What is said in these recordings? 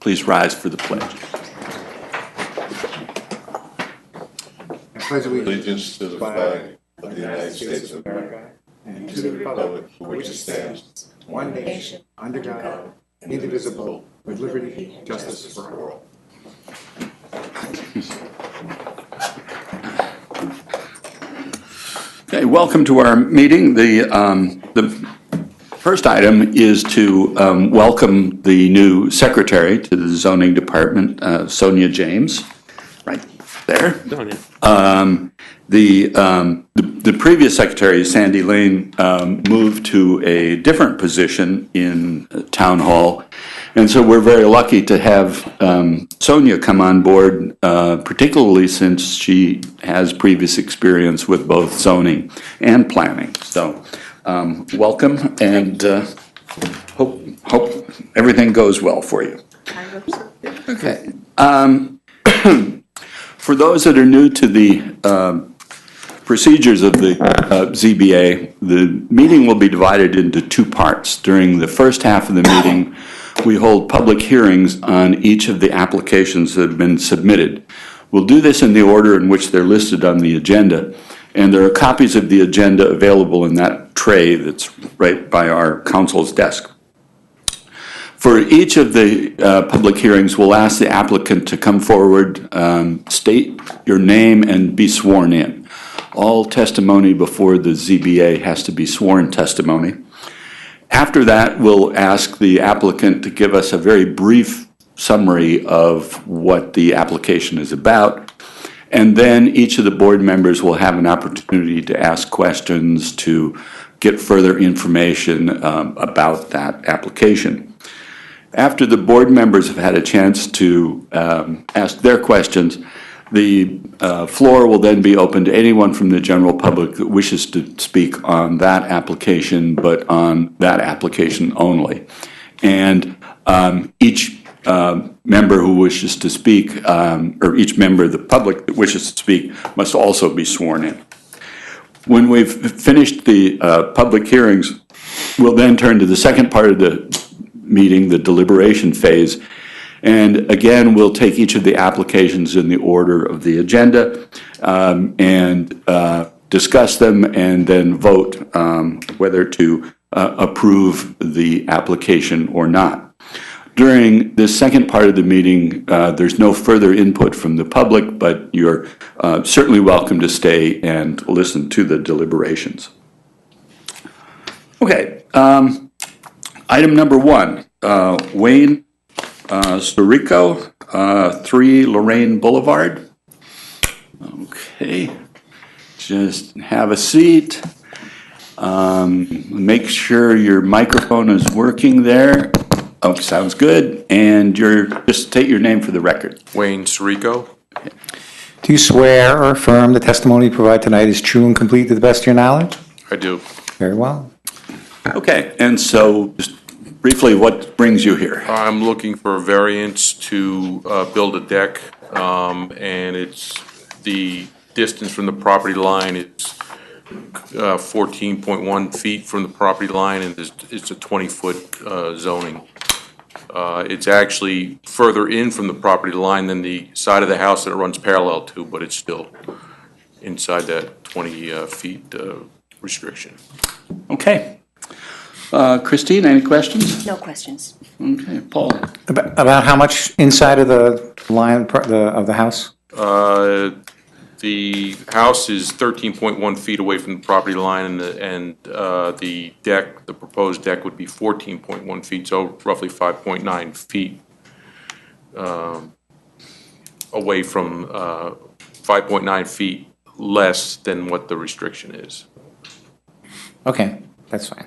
Please rise for the pledge. I pledge allegiance to the flag of the United States of America and to the republic for which it stands, one nation, under God, indivisible, with liberty and justice for all. Okay, welcome to our meeting. The first item is to welcome the new secretary to the zoning department, Sonia James, right there. The previous secretary, Sandy Lane, moved to a different position in town hall, and so we're very lucky to have Sonia come on board, particularly since she has previous experience with both zoning and planning. So welcome, and hope everything goes well for you. I hope so. Okay. For those that are new to the procedures of the ZBA, the meeting will be divided into two parts. During the first half of the meeting, we hold public hearings on each of the applications that have been submitted. We'll do this in the order in which they're listed on the agenda, and there are copies of the agenda available in that tray that's right by our counsel's desk. For each of the public hearings, we'll ask the applicant to come forward, state your name, and be sworn in. All testimony before the ZBA has to be sworn testimony. After that, we'll ask the applicant to give us a very brief summary of what the application is about, and then each of the board members will have an opportunity to ask questions to get further information about that application. After the board members have had a chance to ask their questions, the floor will then be open to anyone from the general public that wishes to speak on that application, but on that application only. And each member who wishes to speak, or each member of the public that wishes to speak, must also be sworn in. When we've finished the public hearings, we'll then turn to the second part of the meeting, the deliberation phase. And again, we'll take each of the applications in the order of the agenda and discuss them, and then vote whether to approve the application or not. During this second part of the meeting, there's no further input from the public, but you're certainly welcome to stay and listen to the deliberations. Okay, item number one, Wayne Surico, 3 Lorraine Boulevard. Okay, just have a seat. Make sure your microphone is working there. Oh, sounds good. And just state your name for the record. Wayne Surico. Do you swear or affirm the testimony you provide tonight is true and complete to the best of your knowledge? I do. Very well. Okay, and so just briefly, what brings you here? I'm looking for a variance to build a deck, and it's the distance from the property line is 14.1 feet from the property line, and it's a 20-foot zoning. It's actually further in from the property line than the side of the house that it runs parallel to, but it's still inside that 20 feet restriction. Okay. Christine, any questions? No questions. Okay, Paul. About how much inside of the line of the house? The house is 13.1 feet away from the property line, and the deck, the proposed deck, would be 14.1 feet, so roughly 5.9 feet away from 5.9 feet less than what the restriction is. Okay, that's fine.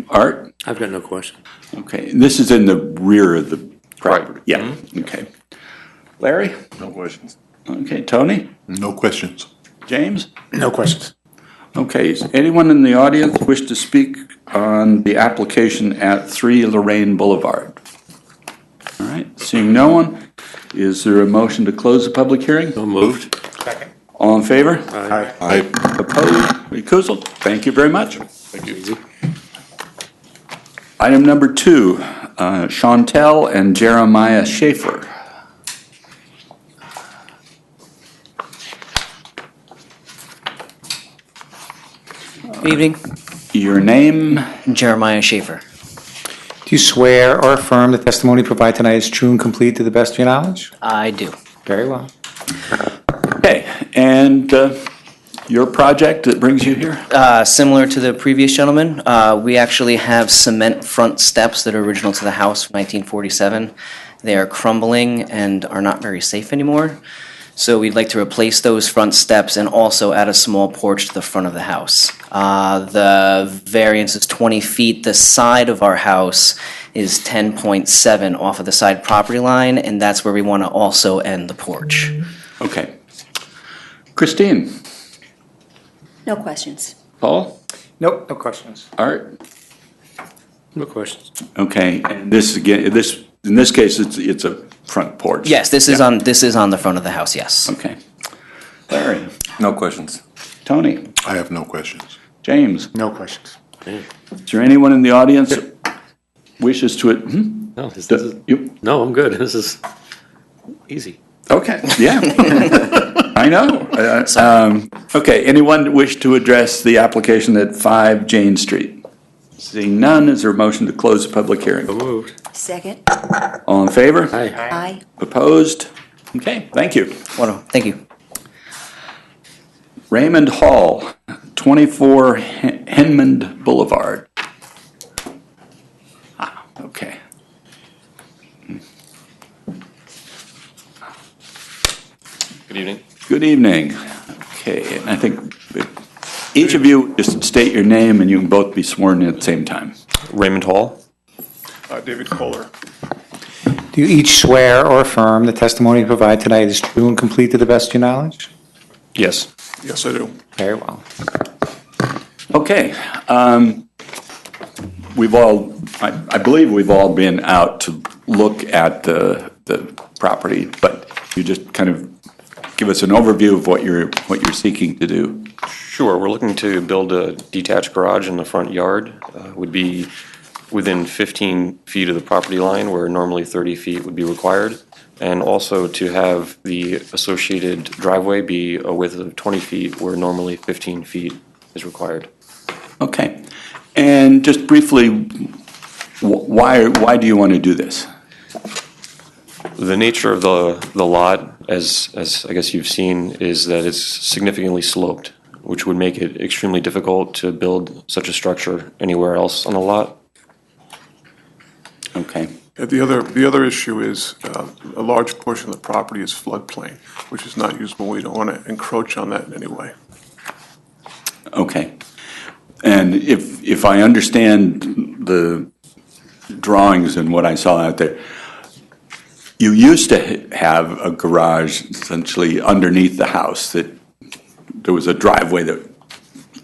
Art? I've got no question. Okay, this is in the rear of the property. Right. Yeah, okay. Larry? No questions. Okay, Tony? No questions. James? No questions. Okay, is anyone in the audience wish to speak on the application at 3 Lorraine Boulevard? All right, seeing no one, is there a motion to close the public hearing? So moved. Second. All in favor? Aye. Aye. Opposed? Recusal? Thank you very much. Thank you. Item number 2, Chantel and Jeremiah Schaefer. Good evening, Your name? Jeremiah Schaefer. Do you swear or affirm the testimony provided tonight is true and complete to the best of your knowledge? I do. Very well. Okay, and your project that brings you here? Similar to the previous gentleman, we actually have cement front steps that are original to the house from 1947. They are crumbling and are not very safe anymore. So we'd like to replace those front steps and also add a small porch to the front of the house. The variance is 20 feet. The side of our house is 10.7 off of the side property line, and that's where we want to also end the porch. Okay. Christine? No questions. Paul? Nope, no questions. Art? No questions. Okay, and this again, in this case, it's a front porch? Yes, this is on the front of the house, yes. Okay. Larry? No questions. Tony? I have no questions. James? No questions. Is there anyone in the audience wishes to? No, this is, no, I'm good. This is easy. Okay, yeah. I know. Okay, anyone wish to address the application at 5 Jane Street? Seeing none, is there a motion to close the public hearing? So moved. Second. All in favor? Aye. Aye. Opposed? Okay, thank you. Well, thank you. Raymond Hall, 24 Henmond Boulevard. Okay. Good evening. Good evening. Okay, and I think each of you just state your name and you can both be sworn in at the same time. Raymond Hall. David Kohler. Do you each swear or affirm the testimony provided tonight is true and complete to the best of your knowledge? Yes. Yes, I do. Very well. Okay, we've all, I believe we've all been out to look at the property, but you just kind of give us an overview of what you're seeking to do. Sure, we're looking to build a detached garage in the front yard. Would be within 15 feet of the property line, where normally 30 feet would be required, and also to have the associated driveway be a width of 20 feet, where normally 15 feet is required. Okay, and just briefly, why do you want to do this? The nature of the lot, as I guess you've seen, is that it's significantly sloped, which would make it extremely difficult to build such a structure anywhere else on the lot. Okay. The other issue is a large portion of the property is floodplain, which is not usable. We don't want to encroach on that in any way. Okay. And if I understand the drawings and what I saw out there, you used to have a garage essentially underneath the house, that there was a driveway that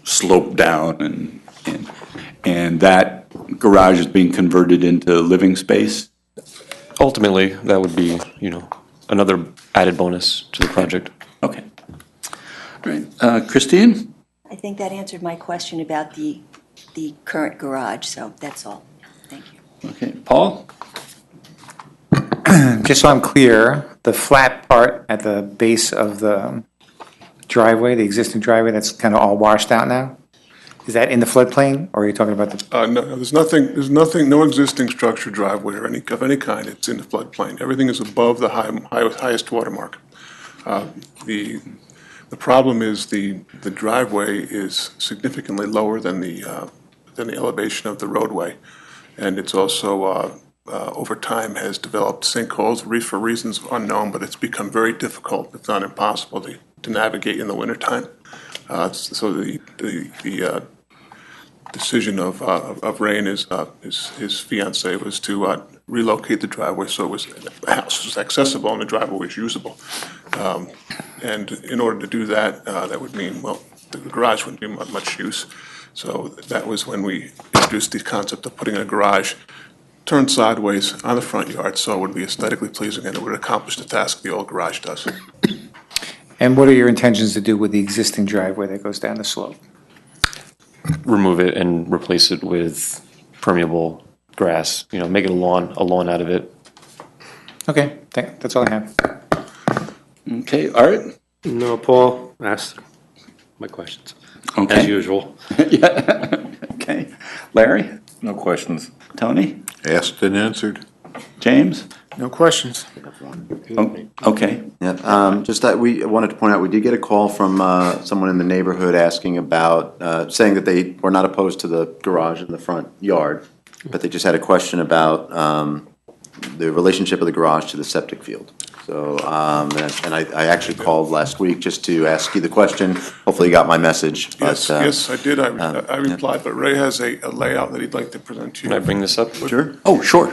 sloped down, and that garage is being converted into living space? Ultimately, that would be, another added bonus to the project. Okay. Great. Christine? I think that answered my question about the current garage, so that's all. Thank you. Okay. Paul? Just so I'm clear, the flat part at the base of the driveway, the existing driveway, that's kind of all washed out now? Is that in the floodplain, or are you talking about the? No, there's nothing, no existing structure, driveway or of any kind. It's in the floodplain. Everything is above the highest watermark. The problem is the driveway is significantly lower than the elevation of the roadway, and it's also over time has developed sinkholes for reasons unknown, but it's become very difficult, if not impossible, to navigate in the wintertime. So the decision of Rain, his fiance, was to relocate the driveway so the house was accessible and the driveway was usable. And in order to do that, that would mean, well, the garage wouldn't be much use. So that was when we introduced the concept of putting a garage turned sideways on the front yard, so it would be aesthetically pleasing and it would accomplish the task the old garage does. And what are your intentions to do with the existing driveway that goes down the slope? Remove it and replace it with permeable grass, make it a lawn out of it. Okay, that's all I have. Okay, Art? No, Paul asked my questions, Okay. as usual. Okay. Larry? No questions. Tony? Asked and answered. James? No questions. Oh, okay. Yeah, just that we wanted to point out, we did get a call from someone in the neighborhood asking about, saying that they were not opposed to the garage in the front yard, but they just had a question about the relationship of the garage to the septic field. So, and I actually called last week just to ask you the question. Hopefully you got my message. Yes, but, yes, I did. I replied, but Ray has a layout that he'd like to present to you. Can I bring this up? Sure. Oh, sure.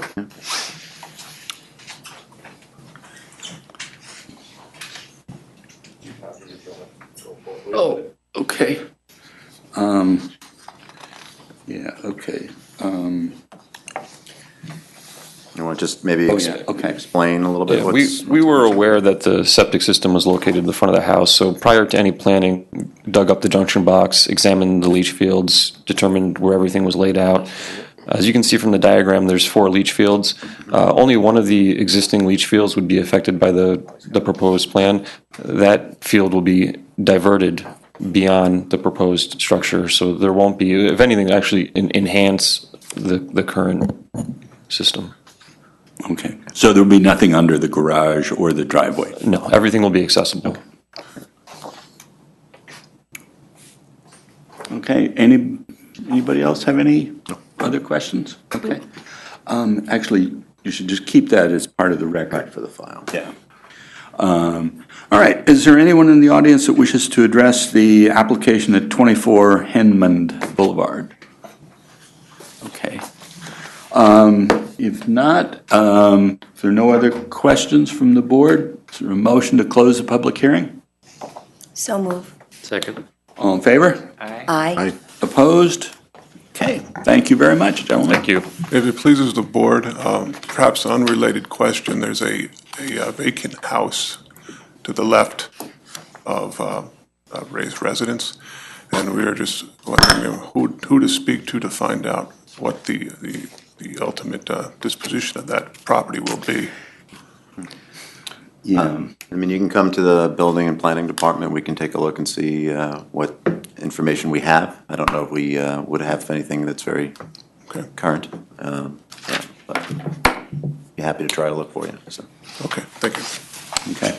Oh, okay. Yeah, okay. You want to just maybe Oh, yeah, okay. explain a little bit Yeah, what's... we were aware that the septic system was located in the front of the house, so prior to any planning, dug up the junction box, examined the leach fields, determined where everything was laid out. As you can see from the diagram, there's 4 leach fields. Only one of the existing leach fields would be affected by the proposed plan. That field will be diverted beyond the proposed structure, so there won't be, if anything, actually enhance the current system. Okay. So there'll be nothing under the garage or the driveway? No, everything will be accessible. Okay. Anybody else have any other questions? Okay. Actually, you should just keep that as part of the record. for the file. Yeah. All right. Is there anyone in the audience that wishes to address the application at 24 Henmond Boulevard? Okay. If not, if there are no other questions from the board, is there a motion to close the public hearing? So move. Second. All in favor? Aye. Opposed? Okay. Thank you very much, gentlemen. Thank you. If it pleases the board, perhaps an unrelated question, there's a vacant house to the left of Ray's residence, and we are just wondering who to speak to find out what the ultimate disposition of that property will be. Yeah. I mean, you can come to the building and planning department, we can take a look and see what information we have. I don't know if we would have anything that's very Okay. current, yeah, but be happy to try to look for you, so. Okay, thank you. Okay.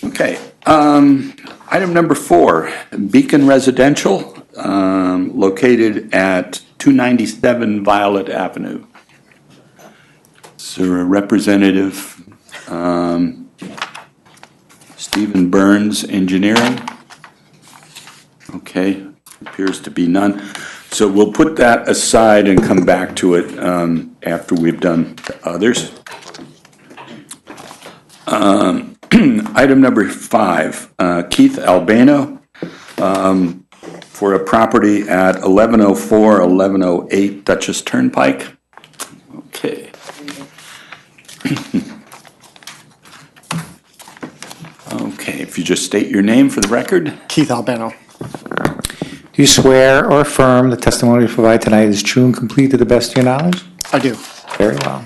Okay. Item number 4, Beacon Residential, located at 297 Violet Avenue. So a representative, Stephen Burns Engineering. Okay, appears to be none. So we'll put that aside and come back to it after we've done the others. Item number 5, Keith Albano, for a property at 1104, 1108 Dutchess Turnpike. Okay. Okay, if you just state your name for the record. Keith Albano. Do you swear or affirm the testimony you provide tonight is true and complete to the best of your knowledge? I do. Very well.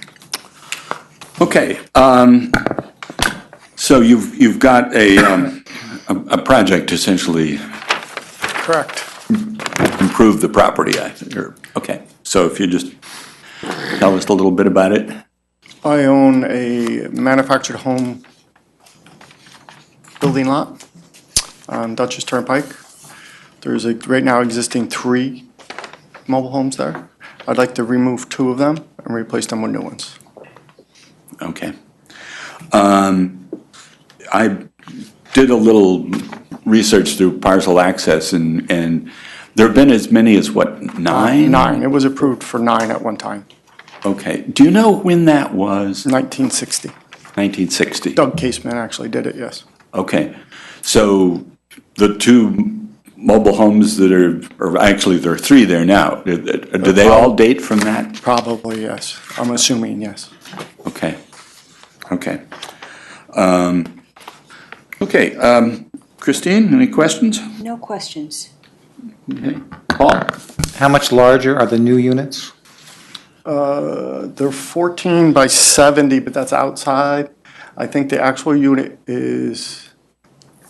Okay, so you've got a project to essentially Correct. improve the property. Okay, so if you just tell us a little bit about it. I own a manufactured home building lot on Dutchess Turnpike. There's right now existing 3 mobile homes there. I'd like to remove 2 of them and replace them with new ones. Okay. I did a little research through Parcel Access, and there have been as many as, what, 9? 9. It was approved for 9 at one time. Okay. Do you know when that was? 1960. 1960. Doug Caseman actually did it, yes. Okay. So the 2 mobile homes that or actually there are 3 there now. Do they all date from that? Probably, yes. I'm assuming, yes. Okay. Okay. Okay. Christine, any questions? No questions. Okay. Paul? How much larger are the new units? They're 14 by 70, but that's outside. I think the actual unit is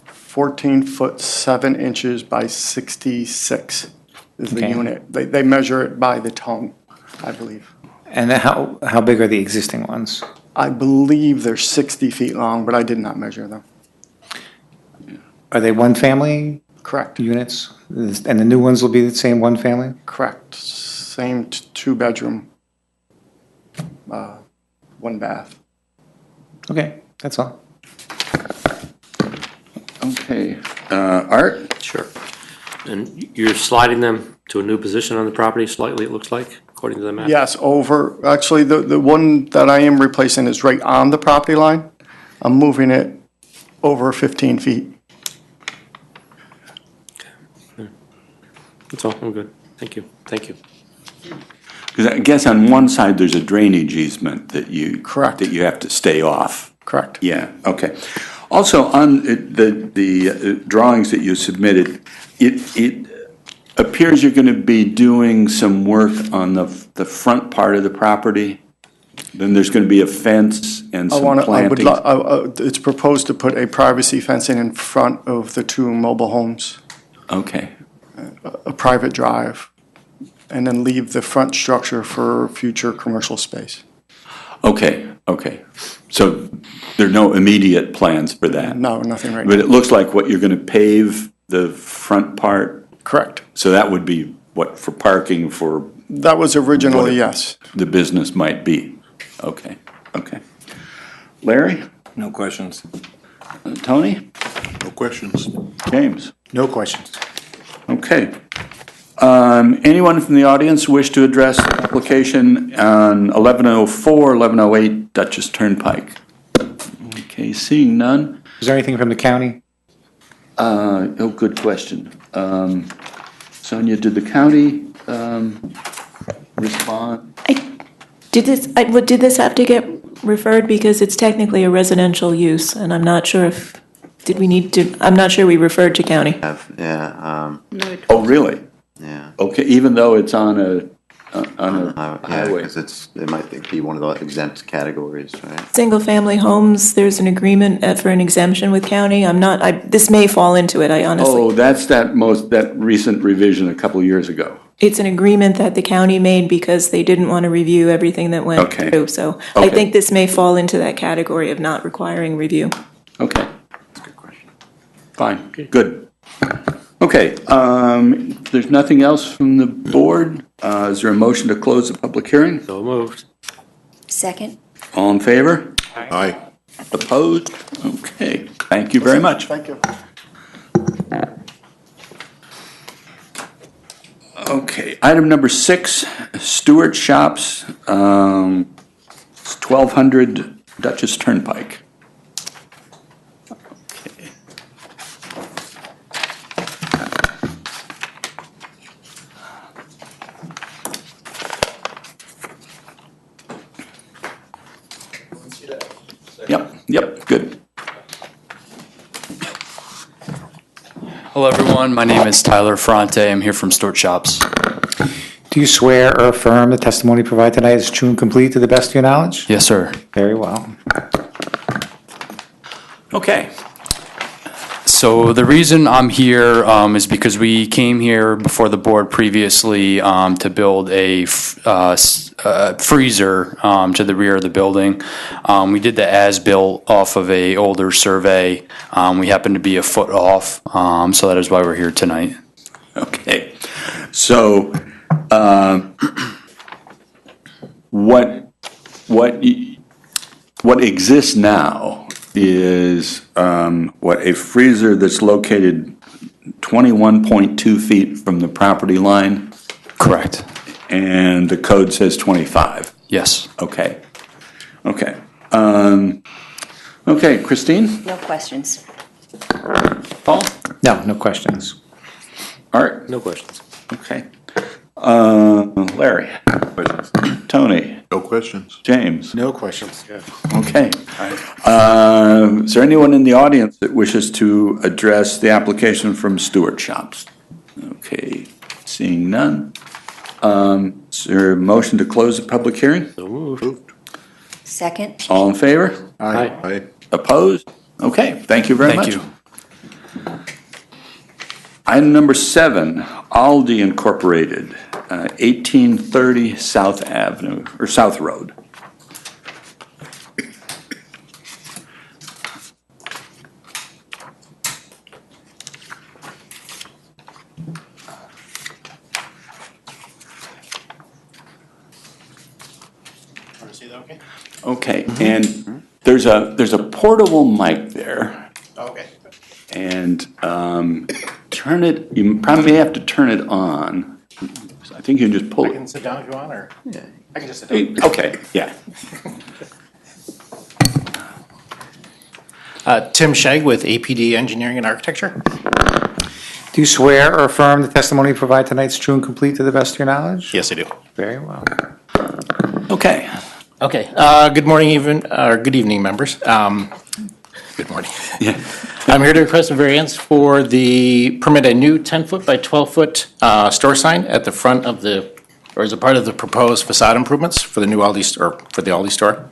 14 foot 7 inches by 66 is the Okay. unit. They measure it by the tongue, I believe. And how big are the existing ones? I believe they're 60 feet long, but I did not measure them. Are they one-family Correct, units? And the new ones will be the same one-family? correct. Same two-bedroom, one bath. Okay, that's all. Okay. Art? Sure. And you're sliding them to a new position on the property slightly, it looks like, according to the map? Yes, actually, the one that I am replacing is right on the property line. I'm moving it over 15 feet. That's all, I'm good. Thank you. Thank you. Because I guess on one side, there's a drainage easement that you. Correct. That you have to stay off. Correct. Yeah, okay. Also, on the drawings that you submitted, it appears you're going to be doing some work on the front part of the property. Then there's going to be a fence and some plantings. It's proposed to put a privacy fencing in front of the two mobile homes, Okay, a private drive, and then leave the front structure for future commercial space. okay. So there are no immediate plans for that? No, nothing right But now. it looks like what you're going to pave the front part, Correct. so that would be what, for parking for That was originally, yes. the business might be? Okay. Larry? No questions. Tony? No questions. James? No questions. Okay. Anyone from the audience wish to address the application on 1104, 1108 Dutchess Turnpike? Okay, seeing none. Is there anything from the county? Good question. Sonia, did the county respond? Did this have to get referred because it's technically a residential use, and I'm not sure if, I'm not sure we referred to county. Yeah, Oh, really? yeah. Okay, even though it's on a Yeah, highway? because it might be one of the exempt categories, right? Single-family homes, there's an agreement for an exemption with county. This may fall into it, I honestly. Oh, that's that recent revision a couple of years ago. It's an agreement that the county made because they didn't want to review everything that went Okay. through. So I Okay. think this may fall into that category of not requiring review. Okay. That's a good question. Fine, good. Okay, there's nothing else from the board. Is there a motion to close the public hearing? So moved. Second? All in favor? Aye. Opposed? Okay, thank you very much. Thank you. Okay, item number 6, Stewart Shops, it's 1200 Dutchess Turnpike. Okay. Yep, good. Hello, everyone. My name is Tyler Fronte. I'm here from Stewart Shops. Do you swear or affirm the testimony provided tonight is true and complete to the best of your knowledge? Yes, sir. Very well. Okay. So the reason I'm here is because we came here before the board previously to build a freezer to the rear of the building. We did the as-built off of a older survey. We happened to be a foot off, so that is why we're here tonight. Okay, so what exists now is a freezer that's located 21.2 feet from the property line, Correct. and the code says 25. Yes. Okay. Okay, Christine? No questions. Paul? No questions. Art? No questions. Okay. Larry? Questions? Tony? No questions. James? No questions. Okay. Is there anyone in the audience that wishes to address the application from Stewart Shops? Okay, seeing none. Is there a motion to close the public hearing? So moved. Second? All in favor? Aye. Opposed? Okay, thank you very much. Thank you. Item number 7, Aldi Incorporated, 1830 South Avenue, or South Road. Okay, and there's a portable mic there. Okay. And turn it, you probably have to turn it on. I think you can just pull I it. can sit down if you want, or? Yeah. I can just sit down. Okay, yeah. Tim Shegg with APD Engineering and Architecture. Do you swear or affirm the testimony you provide tonight is true and complete to the best of your knowledge? Yes, I do. Very well. Okay. Okay, good morning good evening, members. Good morning. Yeah. I'm here to request a variance for the permit a new 10-foot by 12-foot store sign at the front of or as a part of the proposed facade improvements for the new Aldi, or for the Aldi store,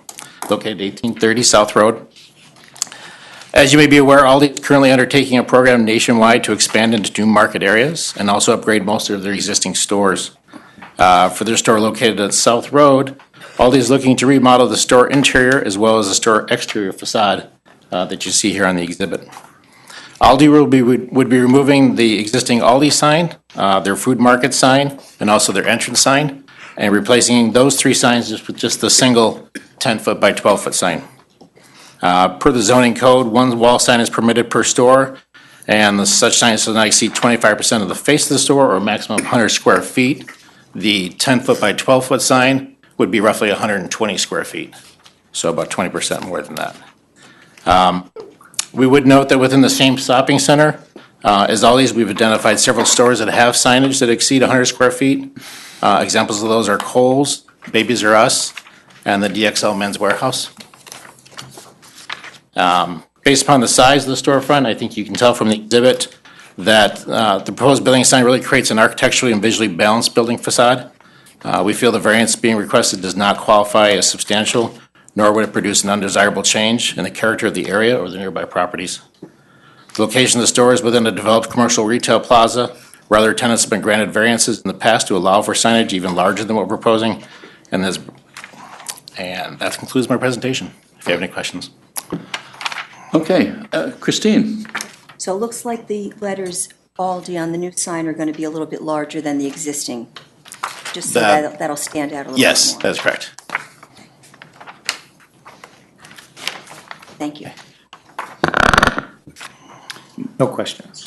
located at 1830 South Road. As you may be aware, Aldi is currently undertaking a program nationwide to expand into new market areas and also upgrade most of their existing stores. For their store located at South Road, Aldi is looking to remodel the store interior as well as the store exterior facade that you see here on the exhibit. Aldi would be removing the existing Aldi sign, their food market sign, and also their entrance sign, and replacing those 3 signs with just the single 10-foot by 12-foot sign. Per the zoning code, 1 wall sign is permitted per store, and such sign does not exceed 25% of the face of the store or a maximum of 100 square feet. The 10-foot by 12-foot sign would be roughly 120 square feet, so about 20% more than that. We would note that within the same shopping center as Aldi's, we've identified several stores that have signage that exceed 100 square feet. Examples of those are Kohl's, Babies R Us, and the DXL Men's Warehouse. Based upon the size of the storefront, I think you can tell from the exhibit that the proposed building sign really creates an architecturally and visually balanced building facade. We feel the variance being requested does not qualify as substantial, nor would it produce an undesirable change in the character of the area or the nearby properties. The location of the store is within a developed commercial retail plaza, where other tenants have been granted variances in the past to allow for signage even larger than what we're proposing. And that concludes my presentation, if you have any questions. Okay, Christine. So it looks like the letters Aldi on the new sign are going to be a little bit larger than the existing, just so that'll stand out a little bit more. Yes, that's correct. Thank you. No questions.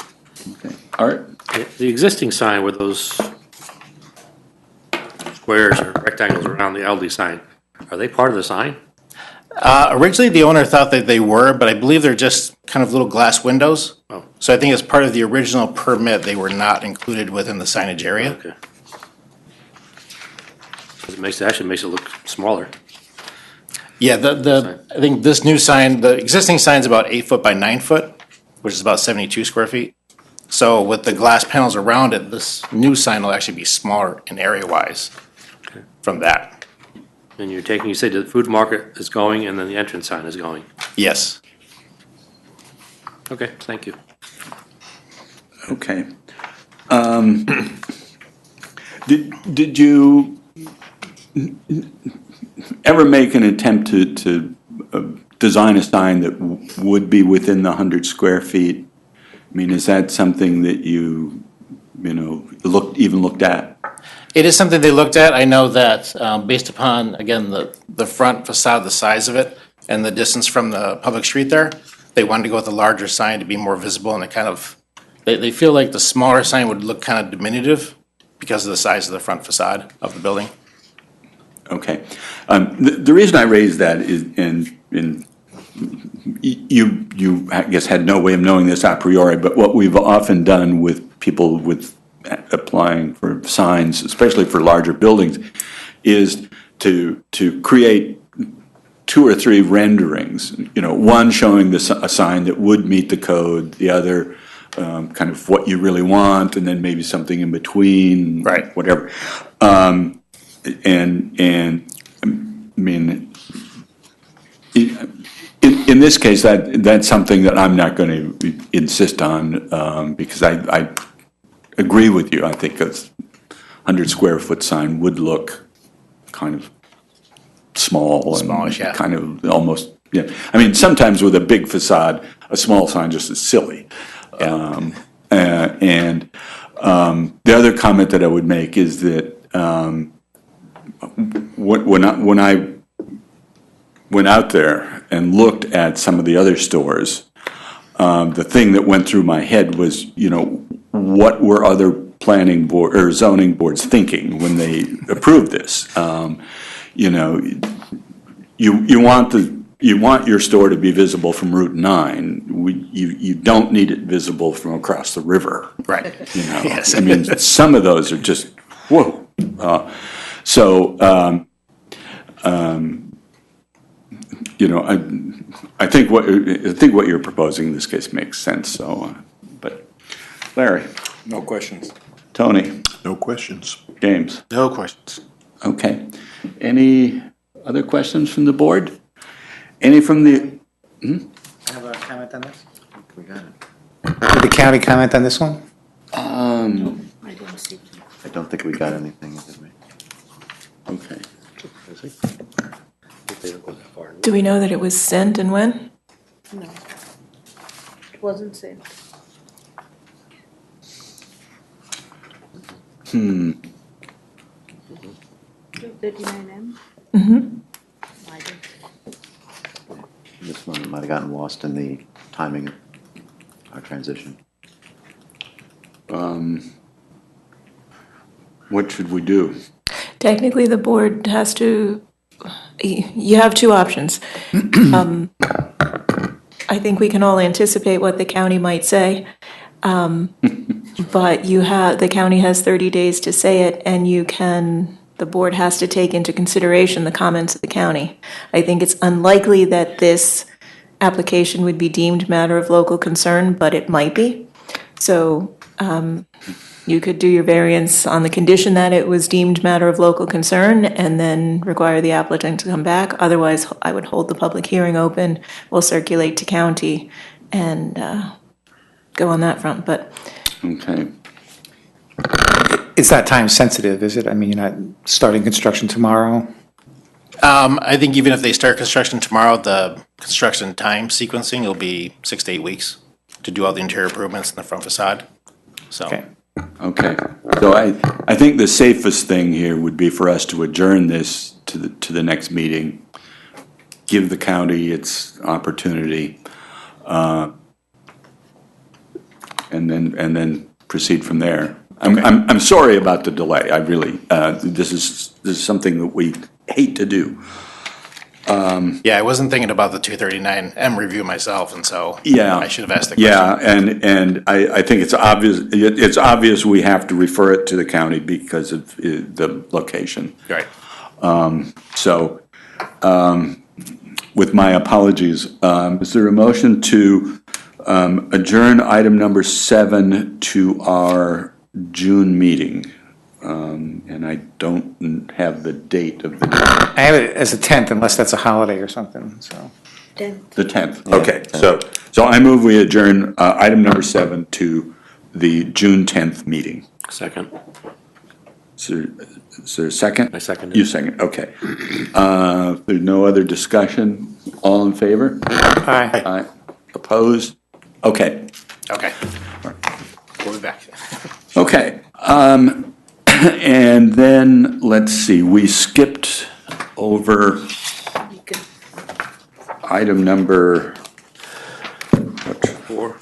Okay, Art? The existing sign with those squares or rectangles around the Aldi sign, are they part of the sign? Originally, the owner thought that they were, but I believe they're just kind of little glass windows. Oh. So I think as part of the original permit, they were not included within the signage area. Okay. Actually makes it look smaller. Yeah, I think this new sign, the existing sign's about 8 foot by 9 foot, which is about 72 square feet. So with the glass panels around it, this new sign will actually be smaller in area-wise from that. And you said the food market is going and then the entrance sign is going. Yes. Okay, thank you. Okay. Did you ever make an attempt to design a sign that would be within the 100 square feet? I mean, is that something that you looked at? It is something they looked at. I know that based upon, again, the front facade, the size of it, and the distance from the public street there, they wanted to go with a larger sign to be more visible, and it kind of, they feel like the smaller sign would look kind of diminutive because of the size of the front facade of the building. Okay. The reason I raised that is, you I guess had no way of knowing this a priori, but what we've often done with people with applying for signs, especially for larger buildings, is to create 2 or 3 renderings. One showing a sign that would meet the code, the other kind of what you really want, and then maybe something in between, right? Whatever. I mean, in this case, that's something that I'm not going to insist on, because I agree with you. I think a 100 square foot sign would look kind of small. Smallish, yeah. Kind of almost, yeah. I mean, sometimes with a big facade, a small sign just is silly. Yeah. The other comment that I would make is that when I went out there and looked at some of the other stores, the thing that went through my head was, what were other planning board or zoning boards thinking when they approved this? You want your store to be visible from Route 9. You don't need it visible from across the river. Right. Yes. I mean, some of those are just, whoa. I think what you're proposing in this case makes sense. So, but Larry, No questions. Tony, No questions. James. No questions. Okay. Any other questions from the board? Any from the? I have a comment on this. We got it. Did the county comment on this one? I don't think we got anything, did we? Okay. Do we know that it was sent and when? No, it wasn't sent. 239M? Mm-hmm. I didn't. This one might have gotten lost in the timing of our transition. What should we do? Technically, the board has to, you have two options. I think we can all anticipate what the county might say. But the county has 30 days to say it, and the board has to take into consideration the comments of the county. I think it's unlikely that this application would be deemed matter of local concern, but it might be. So you could do your variance on the condition that it was deemed matter of local concern and then require the applicant to come back. Otherwise, I would hold the public hearing open, we'll circulate to county and go on that front, but. Okay. It's not time sensitive, is it? I mean, you're not starting construction tomorrow? I think even if they start construction tomorrow, the construction time sequencing will be 6 to 8 weeks to do all the interior improvements in the front facade. So. Okay. So I think the safest thing here would be for us to adjourn this to the next meeting, give the county its opportunity, and then proceed from there. I'm sorry about the delay. I really this is something that we hate to do. Yeah, I wasn't thinking about the 239M review myself, and so I should have asked the question. Yeah, and I think it's obvious. It's obvious we have to refer it to the county because of the location. Right. With my apologies, is there a motion to adjourn item number 7 to our June meeting? And I don't have the date of the. I have it as the 10th, unless that's a holiday or something, so. 10th. The 10th, okay. So I move we adjourn item number 7 to the June 10th meeting. Second. Is there a second? I second it. You second, okay. There's no other discussion? All in favor? Aye. Aye. Opposed? Okay. Okay. We'll be back. Okay. And then, let's see, we skipped over item number, Four.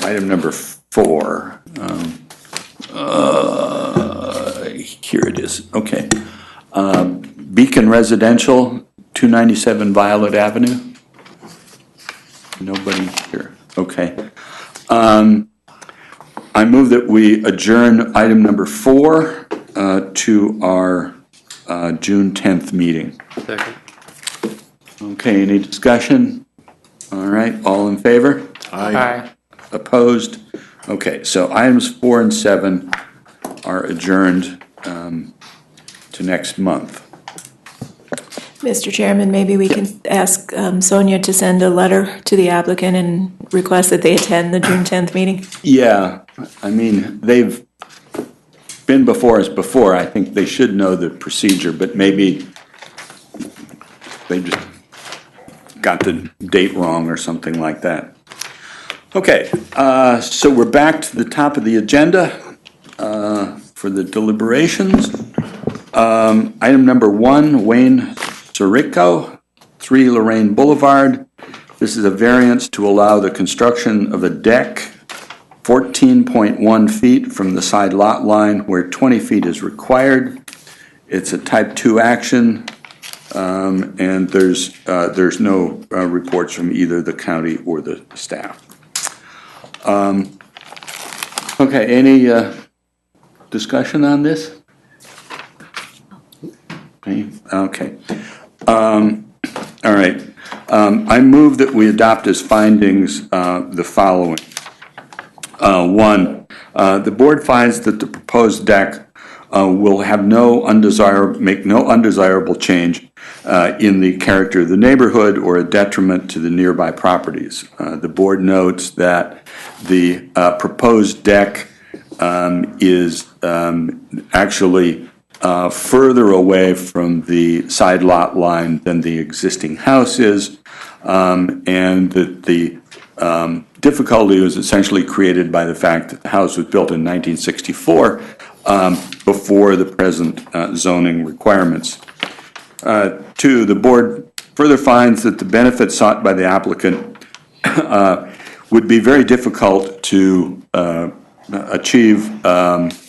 Item number 4. Here it is, okay. Beacon Residential, 297 Violet Avenue. Nobody here, okay. I move that we adjourn item number 4 to our June 10th meeting. Second. Okay, any discussion? All right, all in favor? Aye. Opposed? Okay, so items 4 and 7 are adjourned to next month. Mr. Chairman, maybe we can ask Sonia to send a letter to the applicant and request that they attend the June 10th meeting? Yeah, I mean, they've been before us before. I think they should know the procedure, but maybe they just got the date wrong or something like that. Okay, so we're back to the top of the agenda for the deliberations. Item number 1, Wayne Sirico, 3 Lorraine Boulevard. This is a variance to allow the construction of a deck 14.1 feet from the side lot line where 20 feet is required. It's a type 2 action, and there's no reports from either the county or the staff. Okay, any discussion on this? Okay. All right. I move that we adopt as findings the following. 1, the board finds that the proposed deck will have make no undesirable change in the character of the neighborhood or a detriment to the nearby properties. The board notes that the proposed deck is actually further away from the side lot line than the existing house is, and that the difficulty was essentially created by the fact that the house was built in 1964 before the present zoning requirements. 2, the board further finds that the benefits sought by the applicant would be very difficult to achieve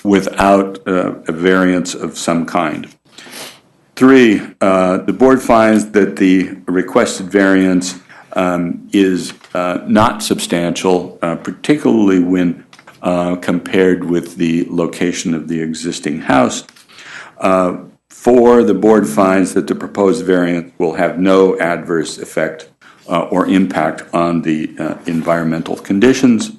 without a variance of some kind. 3, the board finds that the requested variance is not substantial, particularly when compared with the location of the existing house. 4, the board finds that the proposed variance will have no adverse effect or impact on the environmental conditions.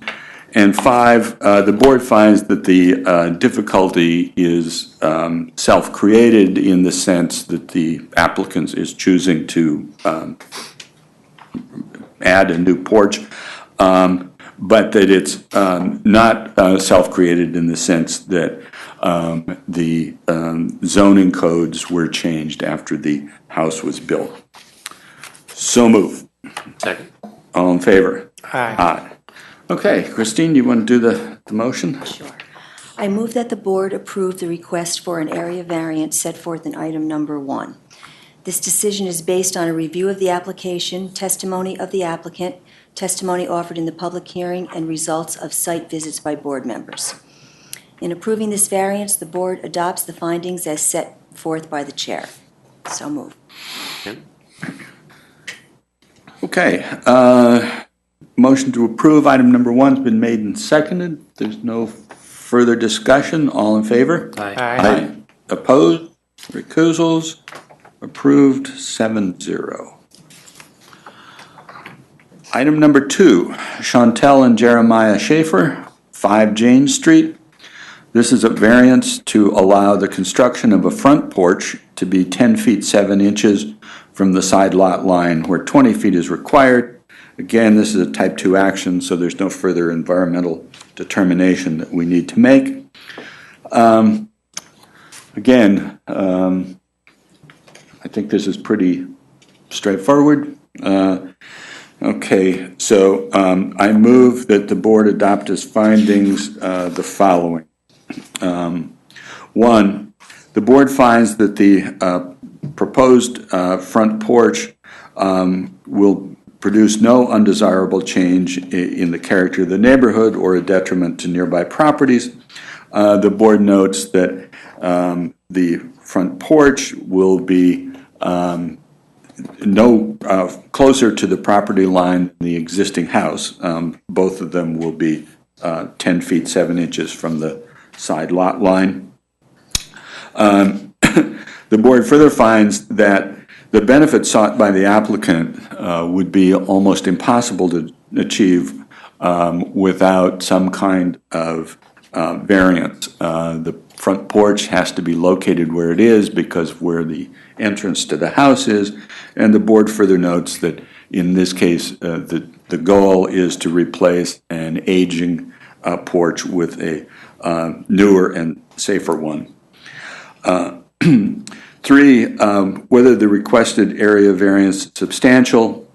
And 5, the board finds that the difficulty is self-created in the sense that the applicant is choosing to add a new porch, but that it's not self-created in the sense that the zoning codes were changed after the house was built. So move. Second. All in favor? Aye. Aye. Okay, Christine, you want to do the motion? Sure. I move that the board approve the request for an area variance set forth in item number 1. This decision is based on a review of the application, testimony of the applicant, testimony offered in the public hearing, and results of site visits by board members. In approving this variance, the board adopts the findings as set forth by the chair. So move. Okay, motion to approve item number 1 has been made and seconded. There's no further discussion. All in favor? Aye. Aye. Opposed? Recusals? Approved 7-0. Item number 2, Chantel and Jeremiah Schaefer, 5 Jane Street. This is a variance to allow the construction of a front porch to be 10 feet 7 inches from the side lot line where 20 feet is required. Again, this is a type 2 action, so there's no further environmental determination that we need to make. Again, I think this is pretty straightforward. Okay, so I move that the board adopt as findings the following. 1, the board finds that the proposed front porch will produce no undesirable change in the character of the neighborhood or a detriment to nearby properties. The board notes that the front porch will be closer to the property line than the existing house. Both of them will be 10 feet 7 inches from the side lot line. The board further finds that the benefits sought by the applicant would be almost impossible to achieve without some kind of variance. The front porch has to be located where it is because of where the entrance to the house is. And the board further notes that in this case, the goal is to replace an aging porch with a newer and safer one. 3, whether the requested area variance is substantial.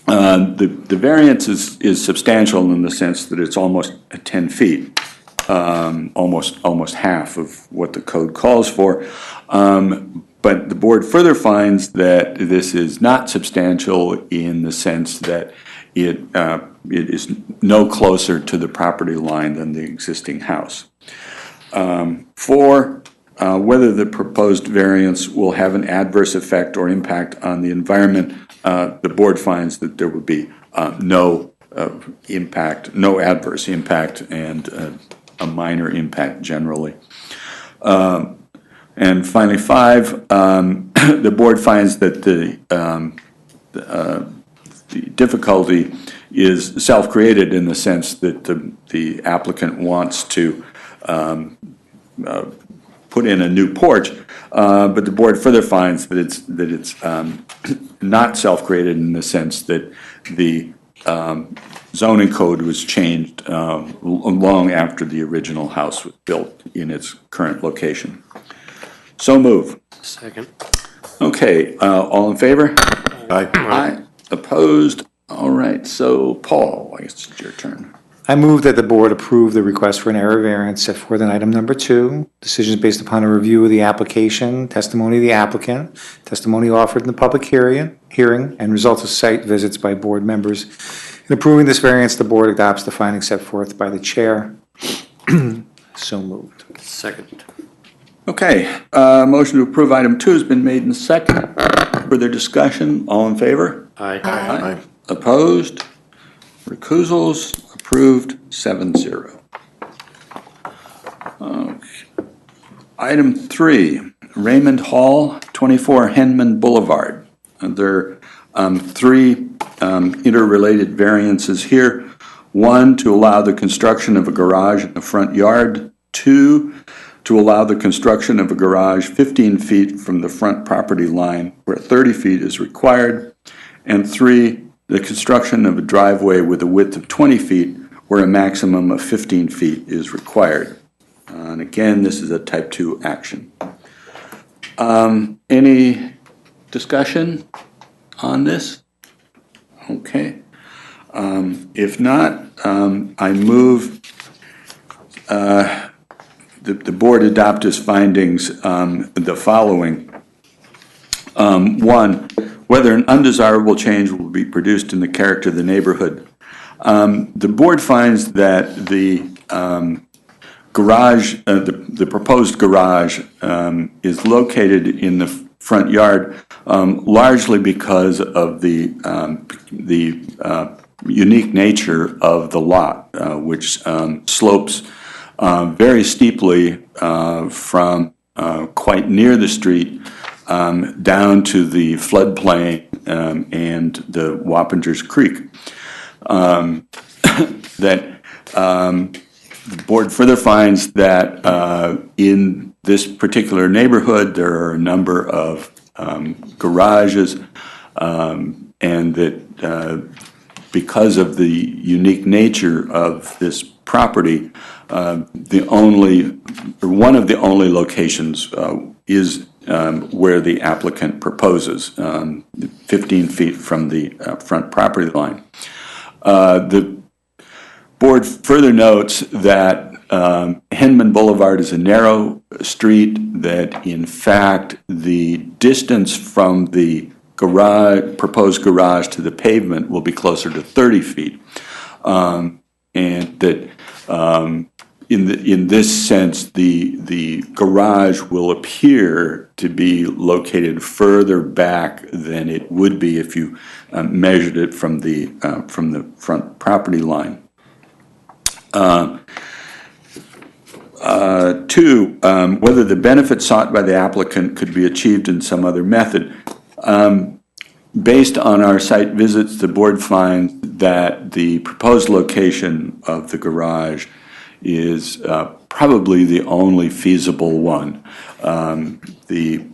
The variance is substantial in the sense that it's almost 10 feet, almost half of what the code calls for. But the board further finds that this is not substantial in the sense that it is no closer to the property line than the existing house. 4, whether the proposed variance will have an adverse effect or impact on the environment. The board finds that there would be no impact, no adverse impact, and a minor impact generally. And finally, 5, the board finds that the difficulty is self-created in the sense that the applicant wants to put in a new porch, but the board further finds that it's not self-created in the sense that the zoning code was changed long after the original house was built in its current location. So move. Second. Okay, all in favor? Aye. Aye. Opposed? All right, so Paul, I guess it's your turn. I move that the board approve the request for an area variance set forth in item number 2. Decision is based upon a review of the application, testimony of the applicant, testimony offered in the public hearing, and results of site visits by board members. In approving this variance, the board adopts the findings set forth by the chair. So moved. Second. Okay, motion to approve item 2 has been made and second. Further discussion, all in favor? Aye. Aye. Opposed? Recusals? Approved, 7-0. Okay. Item 3, Raymond Hall, 24 Henman Boulevard. There are 3 interrelated variances here. 1, to allow the construction of a garage in the front yard. 2, to allow the construction of a garage 15 feet from the front property line where 30 feet is required. And 3, the construction of a driveway with a width of 20 feet where a maximum of 15 feet is required. And again, this is a type 2 action. Any discussion on this? Okay. If not, I move the board adopt as findings the following. 1, whether an undesirable change will be produced in the character of the neighborhood. The board finds that the garage, the proposed garage is located in the front yard largely because of the unique nature of the lot, which slopes very steeply from quite near the street down to the floodplain and the Wappingers Creek. That the board further finds that in this particular neighborhood there are a number of garages and that because of the unique nature of this property, one of the only locations is where the applicant proposes, 15 feet from the front property line. The board further notes that Henman Boulevard is a narrow street, that in fact the distance from the proposed garage to the pavement will be closer to 30 feet. And that in this sense, the garage will appear to be located further back than it would be if you measured it from the front property line. 2, whether the benefit sought by the applicant could be achieved in some other method. Based on our site visits, the board finds that the proposed location of the garage is probably the only feasible one. The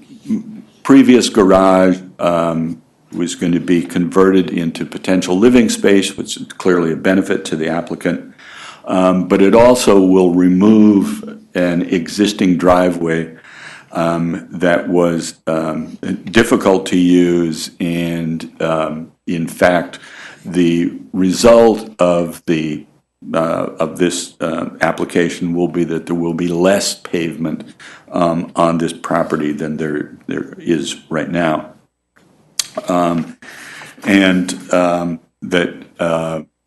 previous garage was going to be converted into potential living space, which is clearly a benefit to the applicant. But it also will remove an existing driveway that was difficult to use, and in fact, the result of this application will be that there will be less pavement on this property than there is right now.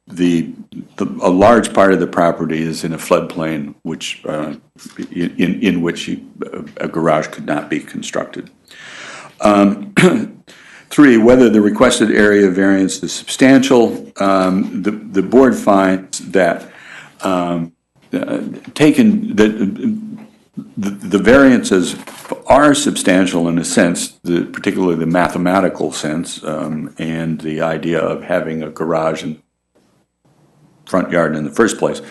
That a large part of the property is in a floodplain, which in which a garage could not be constructed. 3, whether the requested area variance is substantial. The board finds that the variances are substantial in a sense, particularly the mathematical sense, and the idea of having a garage and front yard in the first place.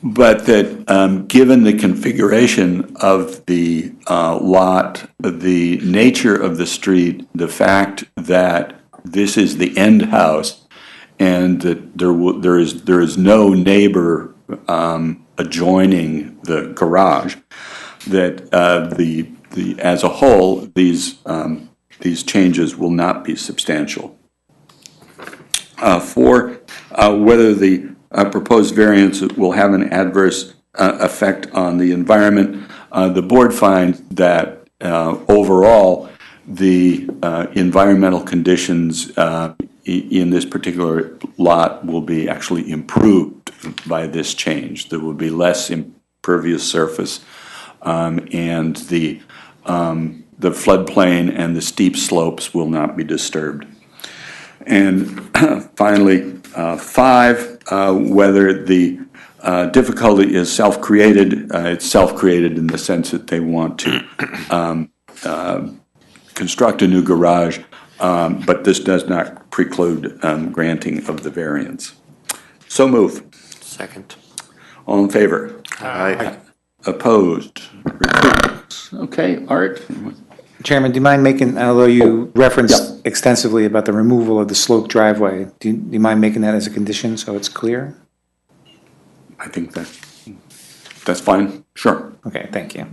But that given the configuration of the lot, the nature of the street, the fact that this is the end house, and that there is no neighbor adjoining the garage, that as a whole these changes will not be substantial. 4, whether the proposed variance will have an adverse effect on the environment. The board finds that overall the environmental conditions in this particular lot will be actually improved by this change. There will be less impervious surface, and the floodplain and the steep slopes will not be disturbed. And finally, 5, whether the difficulty is self-created. It's self-created in the sense that they want to construct a new garage, but this does not preclude granting of the variance. So move. Second. All in favor? Aye. Opposed? Okay, Art? Chairman, do you mind making, although you referenced extensively about the removal of the sloped driveway, do you mind making that as a condition so it's clear? I think that's fine. Sure. Okay, thank you.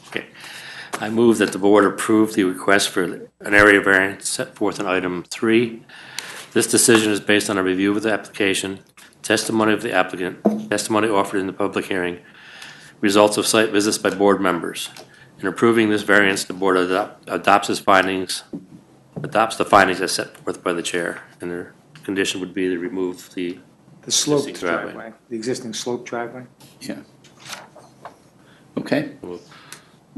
Okay. I move that the board approve the request for an area variance set forth in item 3. This decision is based on a review of the application, testimony of the applicant, testimony offered in the public hearing, results of site visits by board members. In approving this variance, the board adopts the findings as set forth by the chair, and the condition would be to remove the sloped existing driveway. driveway, the existing sloped driveway? Yeah. Okay.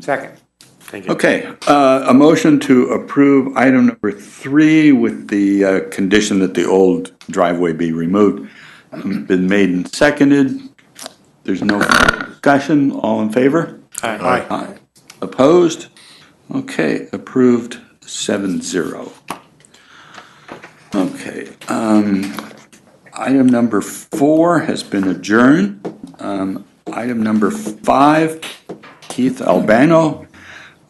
Second. Thank you. Okay, a motion to approve item number 3 with the condition that the old driveway be removed. Been made and seconded. There's no discussion. All in favor? Aye. Aye. Opposed? Okay, approved 7-0. Okay, item number 4 has been adjourned. Item number 5, Keith Albano,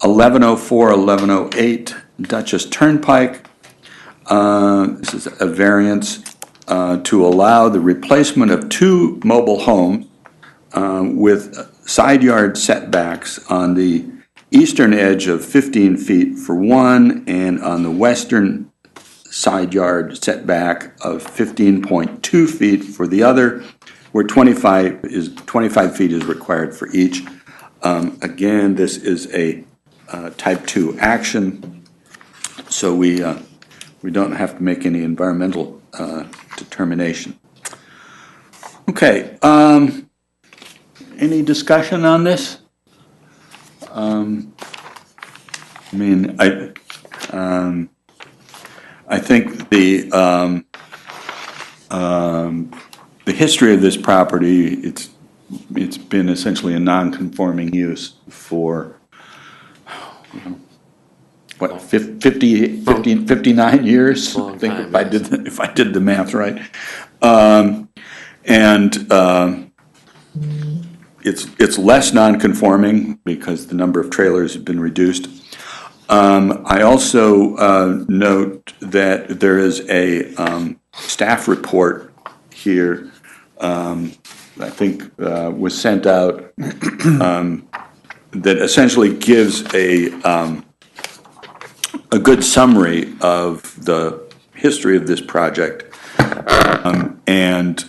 1104-1108 Dutchess Turnpike. This is a variance to allow the replacement of 2 mobile homes with side yard setbacks on the eastern edge of 15 feet for one, and on the western side yard setback of 15.2 feet for the other, where 25 feet is required for each. Again, this is a type 2 action, so we don't have to make any environmental determination. Okay, any discussion on this? I think the history of this property, it's been essentially a non-conforming use for what, 59 years? Long I think time, if I did the math right. It's less non-conforming because the number of trailers has been reduced. I also note that there is a staff report here, I think was sent out, that essentially gives a good summary of the history of this project, and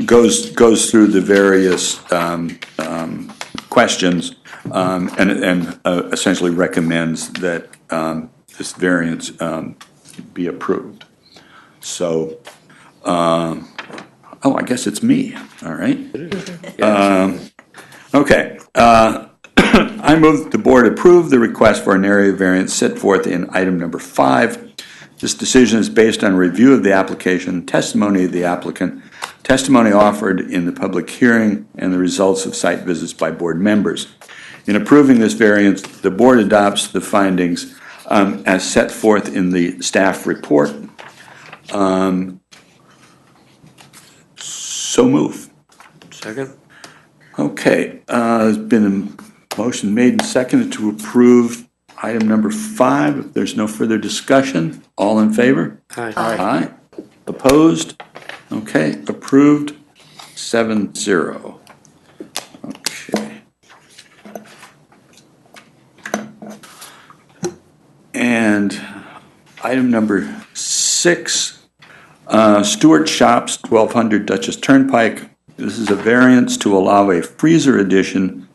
goes through the various questions, and essentially recommends that this variance be approved. So, I guess it's me, all right? Okay. I move that the board approve the request for an area variance set forth in item number 5. This decision is based on a review of the application, testimony of the applicant, testimony offered in the public hearing, and the results of site visits by board members. In approving this variance, the board adopts the findings as set forth in the staff report. So move. Second? Okay, there's been a motion made and seconded to approve item number 5. If there's no further discussion, all in favor? Aye. Aye. Opposed? Okay, approved, 7-0. Okay. And item number 6, Stewart Shops, 1200 Dutchess Turnpike. This is a variance to allow a freezer addition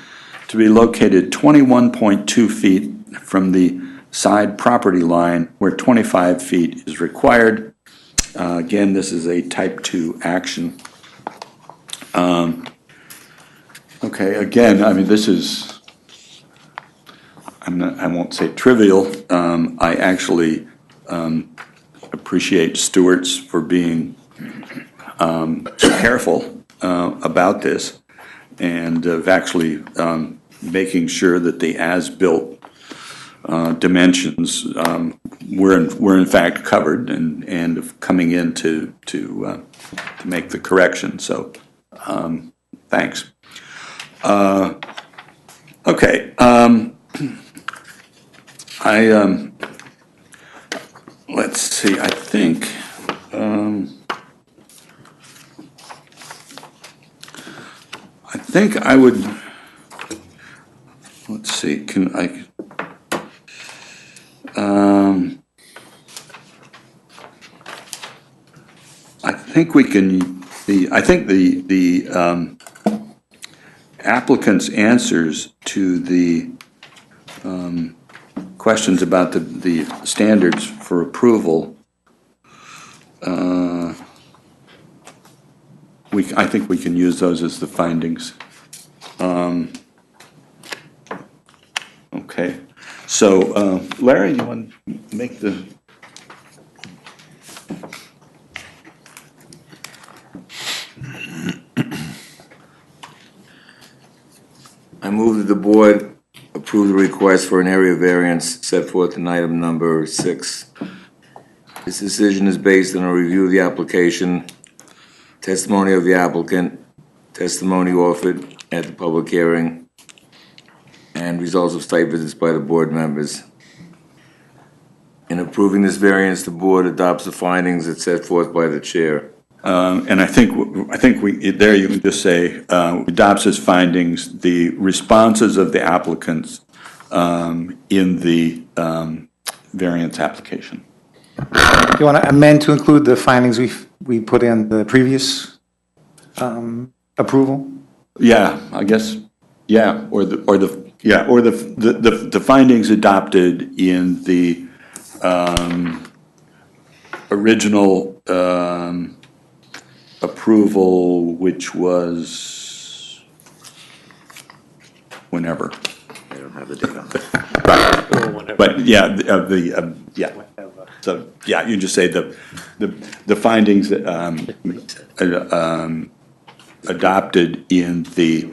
to be located 21.2 feet from the side property line where 25 feet is required. Again, this is a type 2 action. Okay, again, I mean, this is, I won't say trivial. I actually appreciate Stewart's for being so careful about this, and of actually making sure that the as-built dimensions were in fact covered, and of coming in to make the correction. So thanks. Okay. Let's see. I think. I would. Let's see. Can I? I think we can. I think the applicant's answers to the questions about the standards for approval. I think we can use those as the findings. Okay. So, Larry, you want to make the... I move that the board approve the request for an area variance set forth in item number 6. This decision is based on a review of the application, testimony of the applicant, testimony offered at the public hearing, and results of site visits by the board members. In approving this variance, the board adopts the findings that's set forth by the chair. And I think there you can just say, adopts as findings the responses of the applicants in the variance application. Do you want to amend to include the findings we put in the previous approval? Yeah, I guess, yeah, or the findings adopted in the original approval, which was whenever. I don't have the date on that. Right. But yeah, yeah. So yeah, you just say the findings. The adopted in the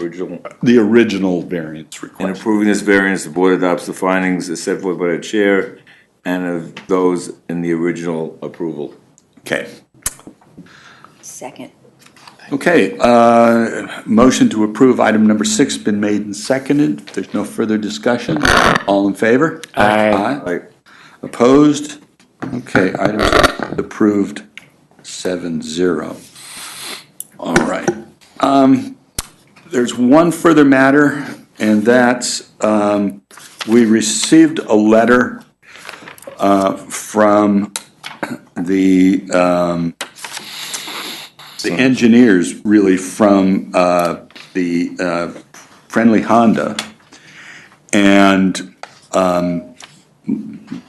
original variance In request. approving this variance, the board adopts the findings as set forth by the chair and of those in the original approval. Okay. Second. Okay, motion to approve item number 6 been made and seconded. If there's no further discussion, all in favor? Aye. Opposed? Okay, item approved 7-0. All right. There's one further matter, and that's, we received a letter from the engineers, really, from the Friendly Honda. And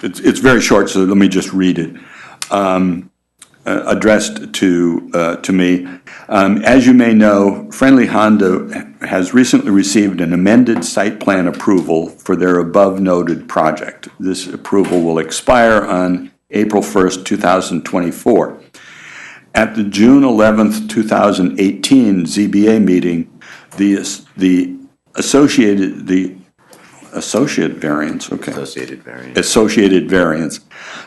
it's very short, so let me just read it. Addressed to me. As you may know, Friendly Honda has recently received an amended site plan approval for their above-noted project. This approval will expire on April 1st, 2024. At the June 11th, 2018 ZBA meeting, the associated variance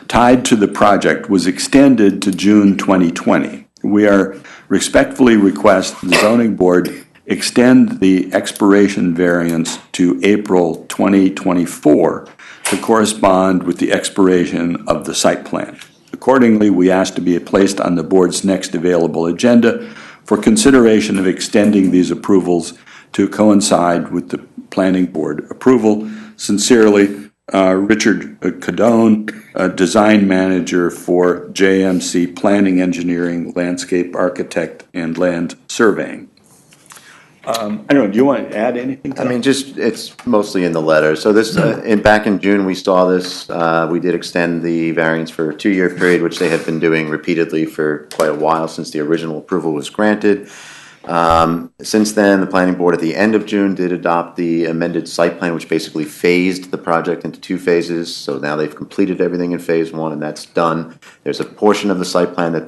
tied to the project was extended to June 2020. We are respectfully request the zoning board extend the expiration variance to April 2024 to correspond with the expiration of the site plan. Accordingly, we ask to be placed on the board's next available agenda for consideration of extending these approvals to coincide with the planning board approval. Sincerely, Richard Cadone, Design Manager for JMC Planning Engineering, Landscape Architect, and Land Surveying. I don't know, do you want to add anything to that? I mean, just, it's mostly in the letter. So this, back in June, we saw this, we did extend the variance for a 2-year period, which they had been doing repeatedly for quite a while since the original approval was granted. Since then, the planning board at the end of June did adopt the amended site plan, which basically phased the project into 2 phases. So now they've completed everything in phase 1, and that's done. There's a portion of the site plan that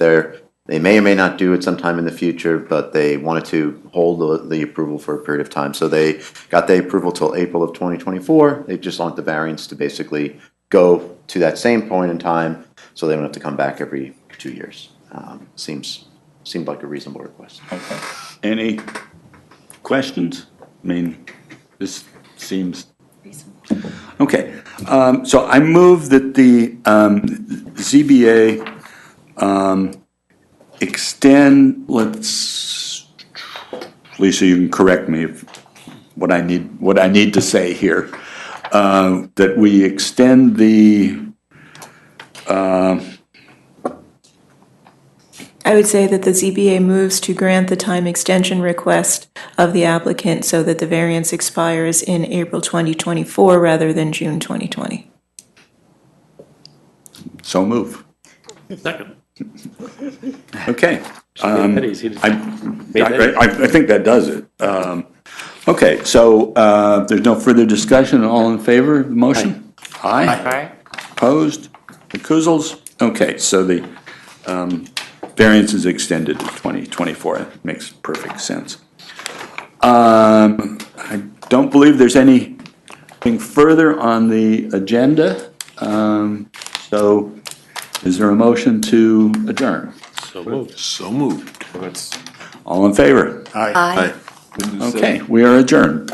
they may or may not do it sometime in the future, but they wanted to hold the approval for a period of time. So they got the approval till April of 2024. They just want the variance to basically go to that same point in time, so they don't have to come back every 2 years. Seemed like a reasonable request. Okay. Any questions? I mean, this seems reasonable. Okay. So I move that the ZBA extend, Lisa, you can correct me if what I need to say here, that we extend the I would say that the ZBA moves to grant the time extension request of the applicant so that the variance expires in April 2024 rather than June 2020. So move. Second. Okay. I I think that does it. Okay, so there's no further discussion. All in favor of the motion? Aye. Opposed? Recusals? Okay, so the variance is extended to 2024. It makes perfect sense. I don't believe there's anything further on the agenda. So is there a motion to adjourn? So moved. So moved. All in favor? Aye. Okay, we are adjourned.